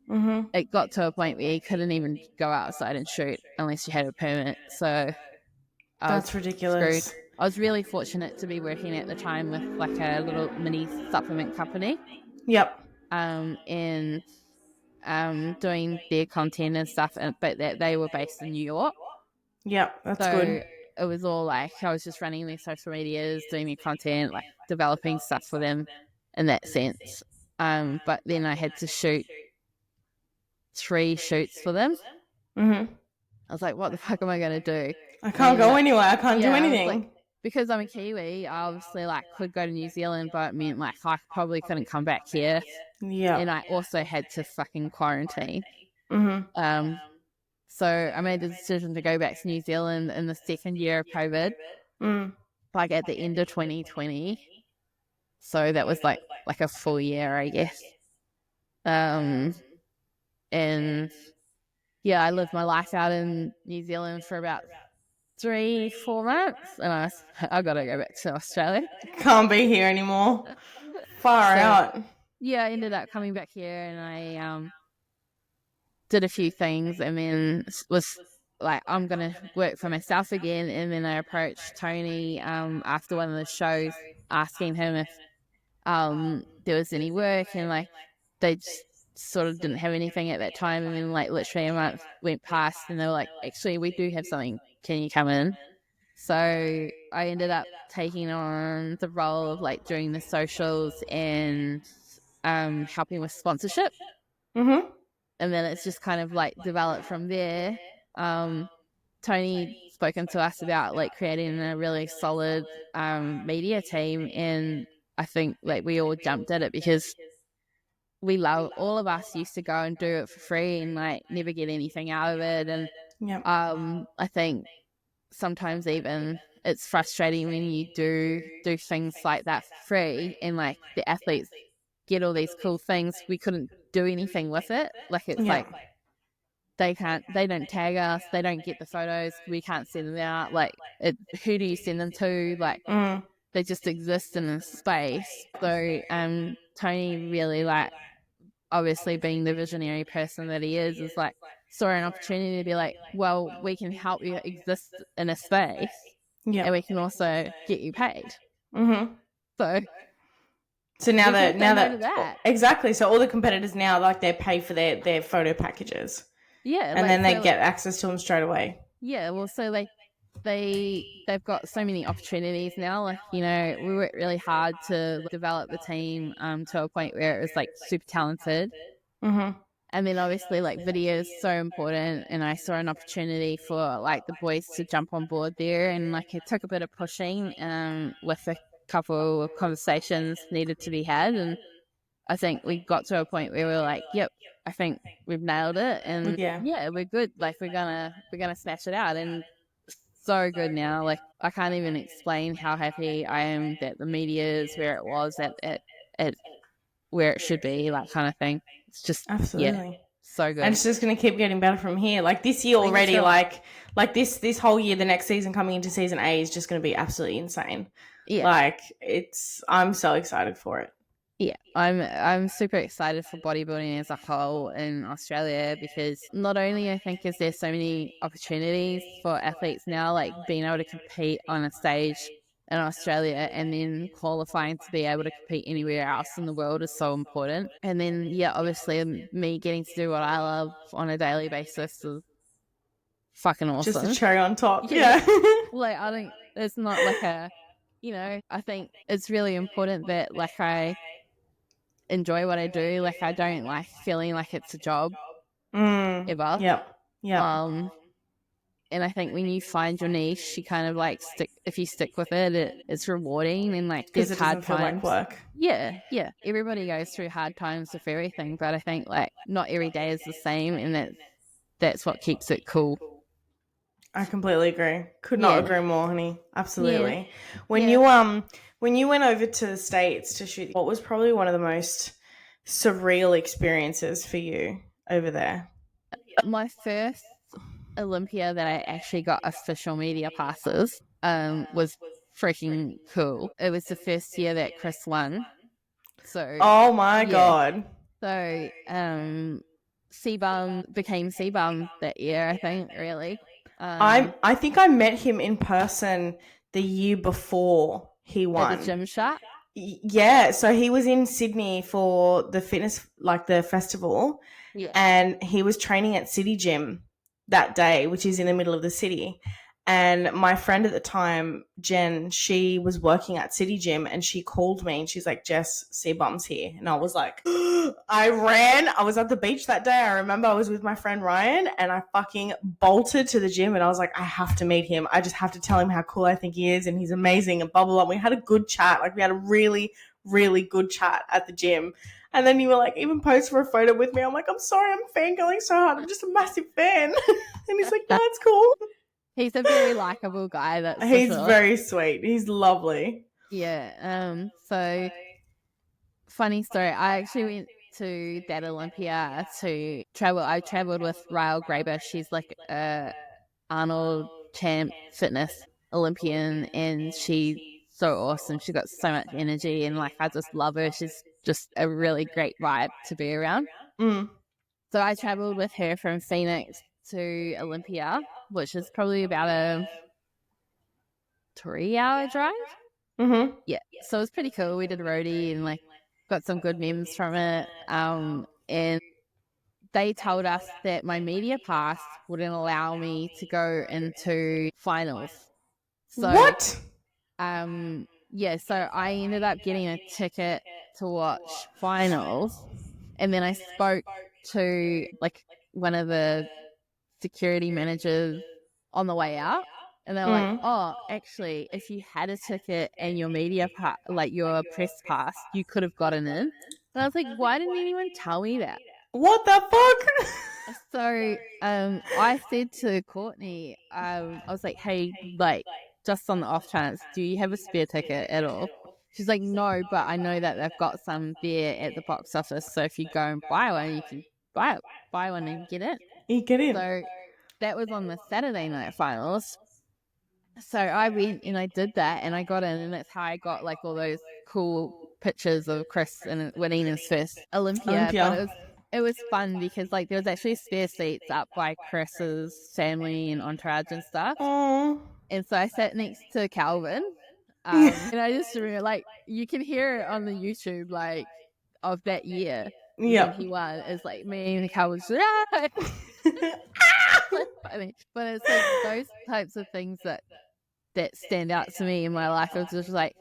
it got to a point where you couldn't even go outside and shoot unless you had a permit. So I was That's ridiculous. screwed. I was really fortunate to be working at the time with like a little mini supplement company, Yep. and doing their content and stuff, but that they were based in New York. Yep, that's So good. it was all like I was just running their social medias, doing their content, like developing stuff for them in that sense. But then I had to shoot 3 shoots for them. Mm-hmm. I was like, what the fuck am I going to do? I can't go anywhere. I can't do I was anything. like, because I'm a Kiwi, I obviously like could go to New Zealand, but it meant like I probably couldn't come back here. Yeah. And I also had to fucking quarantine. Mm-hmm. So I made the decision to go back to New Zealand in the second year of COVID, like at the end of 2020. So that was like a full year, I guess. And yeah, I lived my life out in New Zealand for about 3-4 months, and I got to go back to Australia. Can't be here anymore. Far out. Yeah, I ended up coming back here, and I did a few things, and then was like, I'm gonna work for myself again. And then I approached Tony after one of the shows, asking him if there was any work, and like they just sort of didn't have anything at that time. And then like literally a month went past, and they were like, actually, we do have something. Can you come in? So I ended up taking on the role of like doing the socials and helping with sponsorship. Mm-hmm. And then it's just kind of like developed from there. Tony spoken to us about like creating a really solid media team, and I think like we all jumped at it because we love, all of us used to go and do it for free and like never get anything out of it. And Yep. I think sometimes even it's frustrating when you do things like that for free, and like the athletes get all these cool things, we couldn't do anything with it. Like it's like they don't tag us, they don't get the photos, we can't send them out. Like who do you send them to? Like they just exist in a space. So Tony really, like, obviously being the visionary person that he is like saw an opportunity to be like, well, we can help you exist in a space, and we can also get you paid. So now that exactly, so all the competitors now, like, they pay for their photo packages, and like, then they get access to them straight away. Yeah, well, so like they've got so many opportunities now. Like, you know, we worked really hard to develop the team to a point where it was like super talented. And then obviously like video is so important, and I saw an opportunity for like the boys to jump on board there, and like it took a bit of pushing with a couple of conversations needed to be had, and I think we got to a point where we were like, yep, I think we've nailed it, and yeah, we're good. Like we're gonna smash it out, and so good now. Like I can't even explain how happy I am that the media is where it was at where it should be, like, kind of thing. It's just absolutely so good, and it's just going to keep getting better from here. Like this year already, like this whole year, the next season coming into season 8 is just going to be absolutely insane. Like I'm so excited for it. I'm super excited for bodybuilding as a whole in Australia, because not only I think is there so many opportunities for athletes now, like being able to compete on a stage in Australia and then qualifying to be able to compete anywhere else in the world is so important. And then obviously me getting to do what I love on a daily basis is fucking awesome. Just a cherry on top. Like I think it's not like a, you know, I think it's really important that like I enjoy what I do. Like I don't like feeling like it's a job ever. And I think when you find your niche, you kind of like if you stick with it, it's rewarding, and like there's hard times. Like work. Yeah. Everybody goes through hard times with everything, but I think like not every day is the same, and that's what keeps it cool. I completely agree. Could not agree more, honey. Absolutely. When you went over to the States to shoot, what was probably one of the most surreal experiences for you over there? My first Olympia that I actually got official media passes was freaking cool. It was the first year that Chris won. So oh my god. So Sebum became Sebum that year, I think, really. I think I met him in person the year before he At the won. gym shop. Yeah, so he was in Sydney for the fitness, like the festival, Yeah. and he was training at City Gym that day, which is in the middle of the city. And my friend at the time, Jen, she was working at City Gym and she called me and she's like, Jess, C-Bum's here. And I was like, I ran. I was at the beach that day. I remember I was with my friend Ryan and I fucking bolted to the gym and I was like, I have to meet him. I just have to tell him how cool I think he is and he's amazing and blah, blah, blah. We had a good chat. Like, we had a really, really good chat at the gym. And then you were like, even posed for a photo with me. I'm like, I'm sorry, I'm fangirling so hard. I'm just a massive fan. And he's like, that's cool. He's a very likable guy, that's He's for sure. very sweet. He's lovely. Yeah. So funny story. I actually went to that Olympia to travel. I traveled with Ryle Graber. She's like a Arnold champ fitness Olympian, and she's so awesome. She's got so much energy, and like I just love her. She's just a really great vibe to be around. Mm. So I traveled with her from Phoenix to Olympia, which is probably about a 3-hour drive. Mm-hmm. Yeah, so it was pretty cool. We did a roadie and like got some good memes from it. And they told us that my media pass wouldn't allow me to go into finals. So What? yeah, so I ended up getting a ticket to watch finals, and then I spoke to like one of the security managers on the way out, and they were like, oh, actually, if you had a ticket and your media pass, like your press pass, you could have gotten in. And I was like, why didn't anyone tell me that? What the fuck? So I said to Courtney, I was like, hey, like, just on the off chance, do you have a spare ticket at all? She's like, no, but I know that they've got some there at the box office, so if you go and buy one, you can buy one and get it. You get in. So that was on the Saturday night finals. So I went and I did that and I got in, and that's how I got like all those cool pictures of Chris and winning his first Olympia. But it was fun because like there was actually spare seats up by Chris's family and entourage and stuff. Aww. And so I sat next to Calvin. And I just remember, like, you can hear it on the YouTube, like, of that year when he won. It's like me and Calvin's funny. But it's like those types of things that stand out to me in my life. It was just like,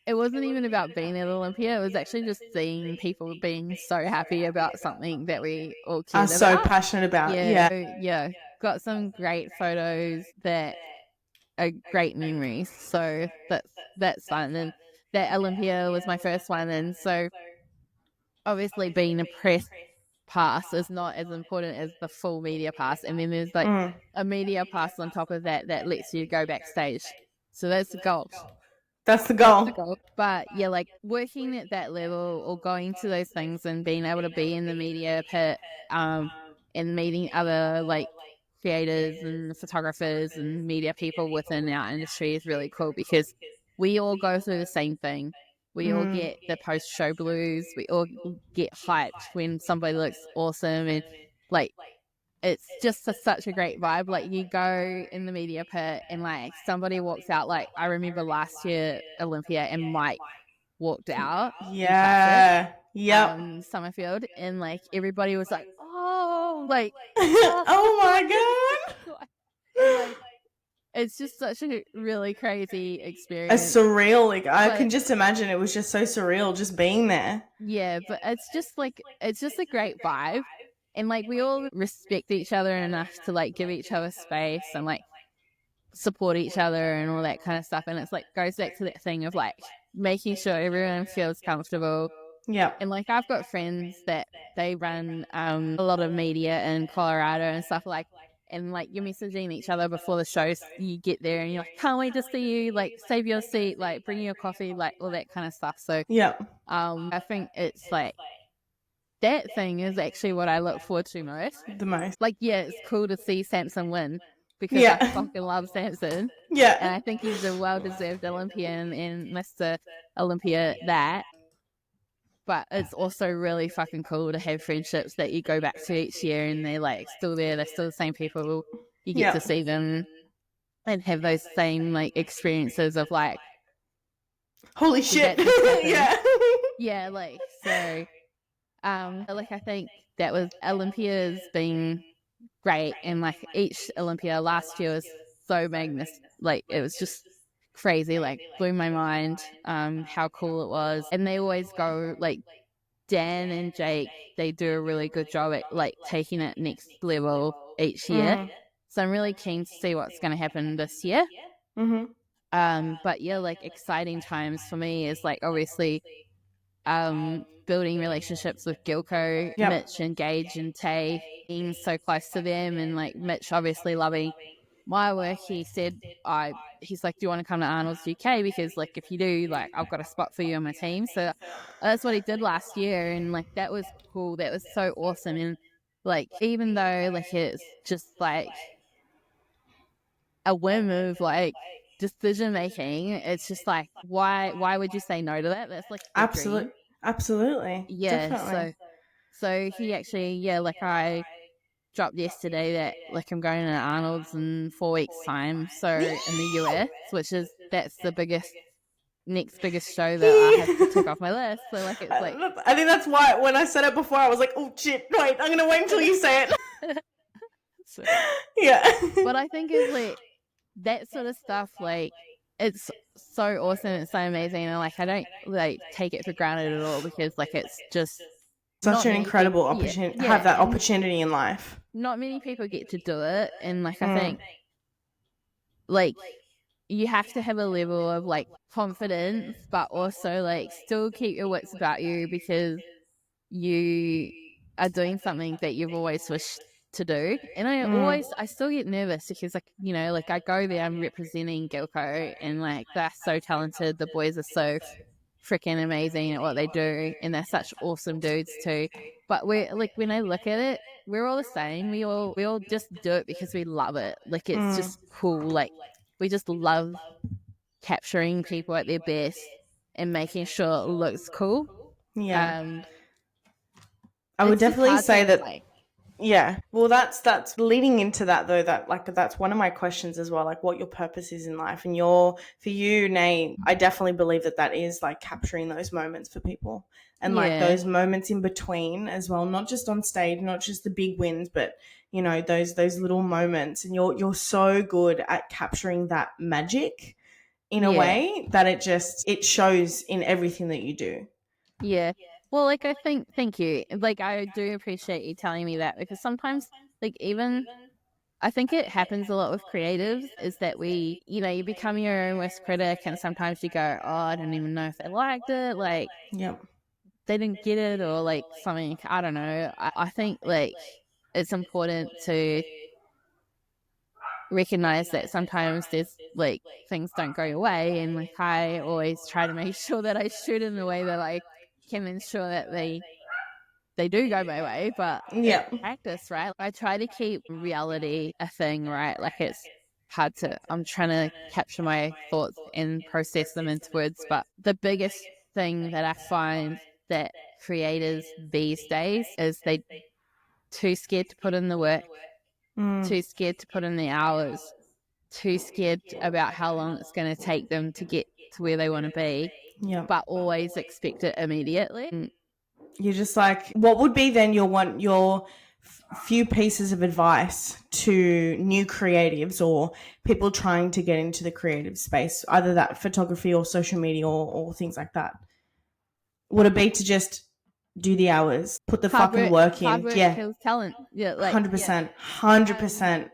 it wasn't even about being at Olympia. It was actually just seeing people being so happy about something that we all cared about. So passionate about. Yeah. Got some great photos that are great memories. So that's fun. And that Olympia was my first one. And so obviously being a press pass is not as important as the full media pass. And then there's like a media pass on top of that lets you go backstage. So that's the goal. That's the goal. But yeah, like working at that level or going to those things and being able to be in the media pit and meeting other like creators and photographers and media people within our industry is really cool because we all go through the same thing. We all get the post-show blues. We all get hyped when somebody looks awesome, and like it's just such a great vibe. Like you go in the media pit and like somebody walks out. Like I remember last year Olympia and Mike walked out. Yeah. Summerfield, and like everybody was like, oh, like oh my god. And, like, it's just such a really crazy experience. A surreal, like I can just imagine it was just so surreal just being there. Yeah, but it's just a great vibe. And like we all respect each other enough to like give each other space and like support each other and all that kind of stuff. And it's like goes back to that thing of like making sure everyone feels comfortable. Yeah. And like I've got friends that they run a lot of media in Colorado and stuff like, and like you're messaging each other before the shows, you get there and you're like, can't wait to see you, like save your seat, like bring your coffee, like all that kind of stuff. So yeah, I think it's like that thing is actually what I look forward to most. The most. Like, yeah, it's cool to see Samson win because I fucking love Samson. Yeah. And I think he's a well-deserved Olympian and Mr. Olympia that. but it's also really fucking cool to have friendships that you go back to each year and they're like still there, they're still the same people. You get to see them and have those same like experiences of like, holy shit. that just happened. Yeah. Yeah, like so like I think that was Olympia's been great, and like each Olympia last year was so magnificent. Like it was just crazy, like blew my mind how cool it was. And they always go like Dan and Jake, they do a really good job at like taking it next level each year. So I'm really keen to see what's going to happen this year. But yeah, like exciting times for me is like obviously building relationships with Gilco, Mitch and Gage and Tay, being so close to them, and like Mitch obviously loving my work. He said he's like, do you want to come to Arnold's UK, because like if you do, like I've got a spot for you on my team. So that's what he did last year, and like that was cool, that was so awesome. And like even though like it's just like a whim of like decision making, it's just like why would you say no to that? That's like the dream. Absolutely. Yeah, Definitely. so he actually, yeah, like I dropped yesterday that like I'm going to Arnold's in 4 weeks time, so in the US, that's the next biggest show that I have to tick off my list. So like it's like, I think that's why when I said it before I was like, oh shit, wait, I'm gonna wait until you say it. so, Yeah. but I think it's like that sort of stuff, like it's so awesome, it's so amazing, and like I don't like take it for granted at all, because like it's just such an incredible opportunity, have that opportunity in life. Not many people get to do it, and like I think like you have to have a level of like confidence, but also like still keep your wits about you, because you are doing something that you've always wished to do. And I still get nervous, because like, you know, like I go there, I'm representing Gilco, and like they're so talented, the boys are so freaking amazing at what they do, and they're such awesome dudes too. But we're like, when I look at it, we're all the same. We all just do it because we love it. Like it's just cool. Like we just love capturing people at their best and making sure it looks cool. Yeah. I would definitely say that. Yeah. Well, that's leading into that though, that like that's one of my questions as well, like what your purpose is in life. And for you, Nae, I definitely believe that is like capturing those moments for people, and like those moments in between as well, not just on stage, not just the big wins, but you know, those little moments. And you're so good at capturing that magic in a way that it shows in everything that you do. Yeah. Well, like I think, thank you. Like I do appreciate you telling me that, because sometimes like even I think it happens a lot with creatives, is that you become your own worst critic, and sometimes you go, oh, I don't even know if they liked it, like they didn't get it, or like something, I don't know. I think like it's important to recognize that sometimes there's like things don't go your way, and like I always try to make sure that I shoot in a way that I can ensure that they do go my way. But it's practice, right? I try to keep reality a thing, right? Like it's hard I'm trying to capture my thoughts and process them into words, but the biggest thing that I find that creators these days is they too scared to put in the work, too scared to put in the hours, too scared about how long it's going to take them to get to where they want to be, but always expect it immediately. You're just like, what would be then your few pieces of advice to new creatives or people trying to get into the creative space, either that photography or social media or things like that? Would it be to just do the hours, put the fucking work in? Hard work kills talent. Yeah, like 100%, 100%.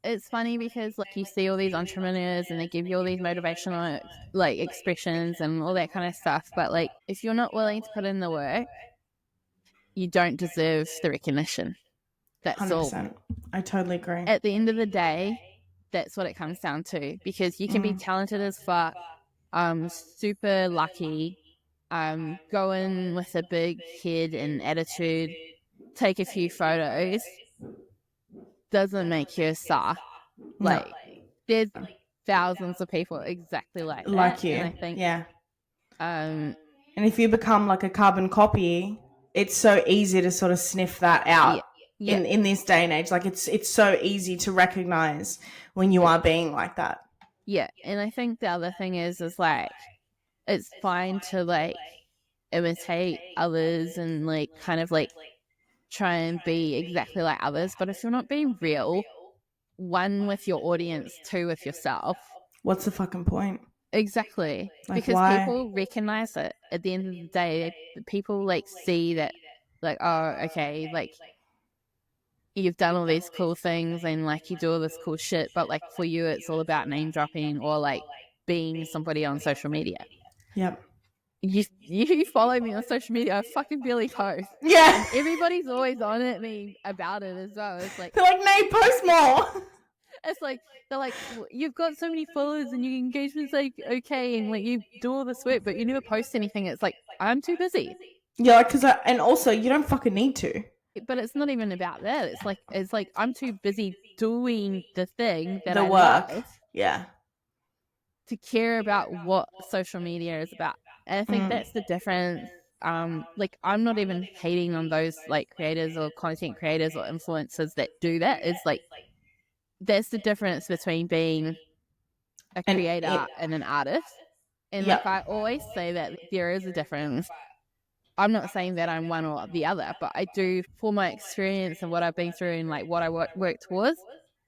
It's funny because like you see all these entrepreneurs and they give you all these motivational like expressions and all that kind of stuff, but like if you're not willing to put in the work, you don't deserve the recognition. That's 100%. All. I totally agree. At the end of the day, that's what it comes down to, because you can be talented as fuck, super lucky, go in with a big head and attitude, take a few photos, doesn't make you a star. Like there's thousands of people exactly like that, you. and I think And if you become like a carbon copy, it's so easy to sort of sniff that out in this day and age. Like it's so easy to recognize when you are being like that. Yeah. And I think the other thing is like, it's fine to like imitate others and like kind of like try and be exactly like others. But if you're not being real, one, with your audience, two, with yourself. What's the fucking point? Exactly. Like, because why? people recognize it at the end of the day. People like see that like, oh, okay, like you've done all these cool things and like you do all this cool shit, but like for you it's all about name dropping or like being somebody on social media. Yep. You follow me on social media, I fucking barely post. Yeah. And everybody's always on at me about it as well. It's like, they're like, Nae, post more. It's like, they're like, you've got so many followers and your engagement's like okay, and like you do all this work, but you never post anything. It's like, I'm too busy. Yeah, because and also you don't fucking need to. But it's not even about that. It's like I'm too busy doing the thing that the I work. love, yeah, to care about what social media is about. And I think that's the difference. Like I'm not even hating on those like creators or content creators or influencers that do that. It's like that's the difference between being a creator and an artist. And like I always say that there is a difference. I'm not saying that I'm one or the other, but I do, for my experience and what I've been through and like what I work towards,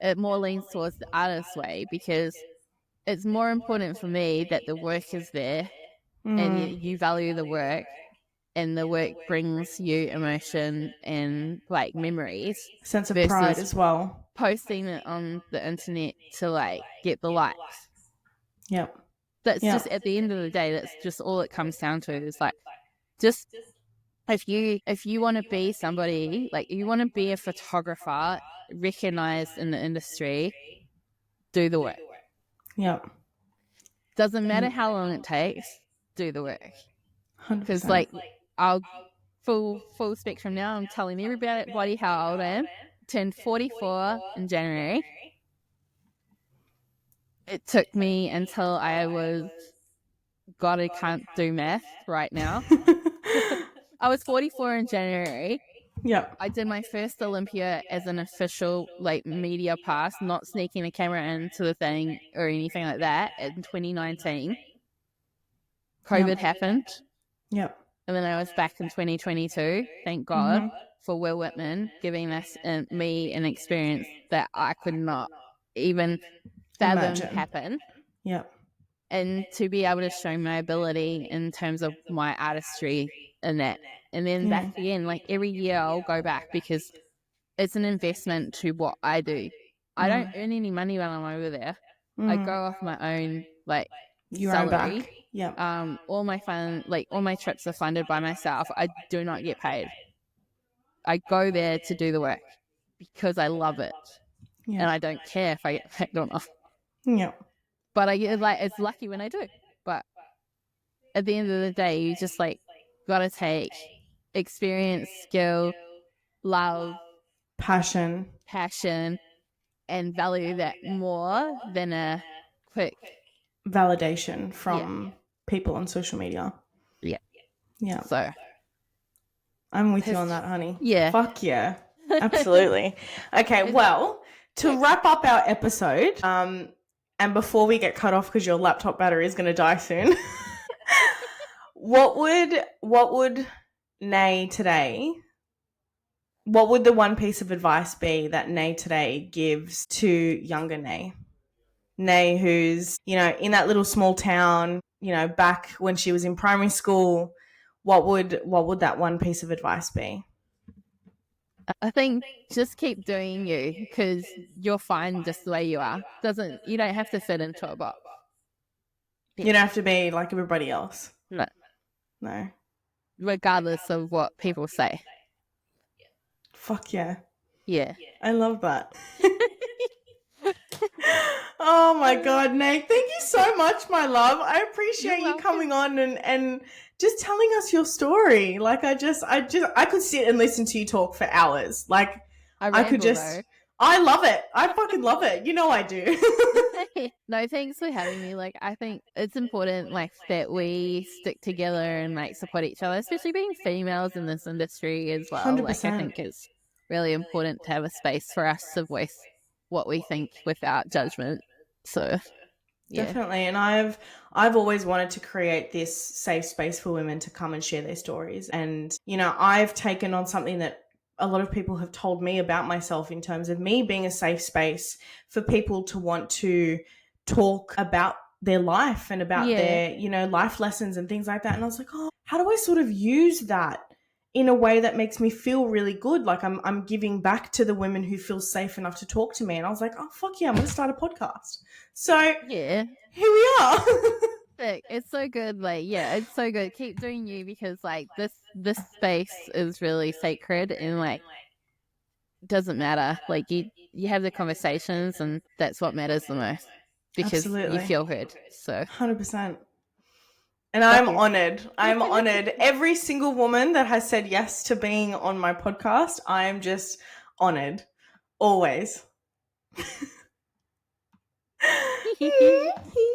it more leans towards the artist way, because it's more important for me that the work is there and you value the work, and the work brings you emotion and like memories, sense of pride as well. Posting it on the internet to like get the likes. Yep. That's just, at the end of the day, that's just all it comes down to, is like, just if you want to be somebody, like you want to be a photographer recognized in the industry, do the work. Yep. Doesn't matter how long it takes, do the work. 100%. Because like I'll full spectrum now, I'm telling everybody how old I am. Turned 44 in January. It took me until I was, God, I can't do math right now. I was 44 in January. Yep. I did my first Olympia as an official like media pass, not sneaking a camera into the thing or anything like that, in 2019. COVID happened. Yep. And then I was back in 2022. Thank God for Will Whitman giving us and me an experience that I could not even fathom happen. Yep. And to be able to show my ability in terms of my artistry in that. And then back again, like every year I'll go back, because it's an investment to what I do. I don't earn any money when I'm over there. I go off my own like your salary. own back. Yep. All my fun, like all my trips are funded by myself. I do not get paid. I go there to do the work because I love it. And I don't care if I get paid or not. Yep. But I get like, it's lucky when I do. But at the end of the day, you just like gotta take experience, skill, love, passion, and value that more than a quick validation from people on social media. Yeah. So I'm with you on that, honey. Yeah. Fuck yeah. Absolutely. Okay, well, to wrap up our episode, and before we get cut off because your laptop battery is going to die soon, what would Nae today, what would the one piece of advice be that Nae today gives to younger Nae? Nae, who's, in that little small town, back when she was in primary school, what would that one piece of advice be? I think just keep doing you, because you're fine just the way you are. You don't have to fit into a box. You don't have to be like everybody else. No. Regardless of what people say. Fuck yeah. Yeah. I love that. Oh my God, Nae, thank you so much, my love. I appreciate you coming on and just telling us your story. Like I could sit and listen to you talk for hours. Like I could just, I love it. I fucking love it. You know I do. No, thanks for having me. Like, I think it's important, like, that we stick together and, like, support each other, especially being females in this industry as well. 100%. Like, I think it's really important to have a space for us to voice what we think without judgment. So, yeah. Definitely. And I've always wanted to create this safe space for women to come and share their stories. And, you know, I've taken on something that a lot of people have told me about myself in terms of me being a safe space for people to want to talk about their life and about their, you know, life lessons and things like that. And I was like, oh, how do I sort of use that in a way that makes me feel really good? Like I'm giving back to the women who feel safe enough to talk to me. And I was like, oh, fuck yeah, I'm going to start a podcast. So yeah, here we are. It's so good. Like, yeah, it's so good. Keep doing you, because like this space is really sacred, and like doesn't matter. Like you have the conversations, and that's what matters the most, because Absolutely. you feel heard. So 100%. And I'm honored. I'm honored. Every single woman that has said yes to being on my podcast, I am just honored. Always.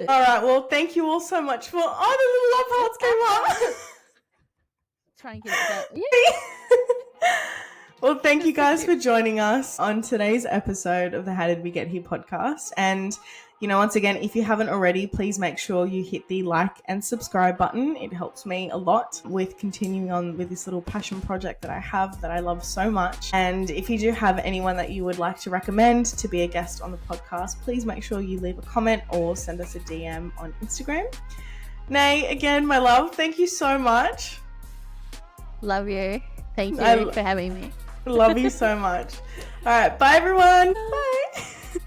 All right. Well, thank you all so much for. Oh, the little love hearts came up. Try and get that. Well, thank you guys for joining us on today's episode of the How Did We Get Here podcast. And, you know, once again, if you haven't already, please make sure you hit the like and subscribe button. It helps me a lot with continuing on with this little passion project that I have that I love so much. And if you do have anyone that you would like to recommend to be a guest on the podcast, please make sure you leave a comment or send us a DM on Instagram. Nae, again, my love, thank you so much. Love you. Thank you for having me. Love you so much. All right. Bye, everyone. Bye.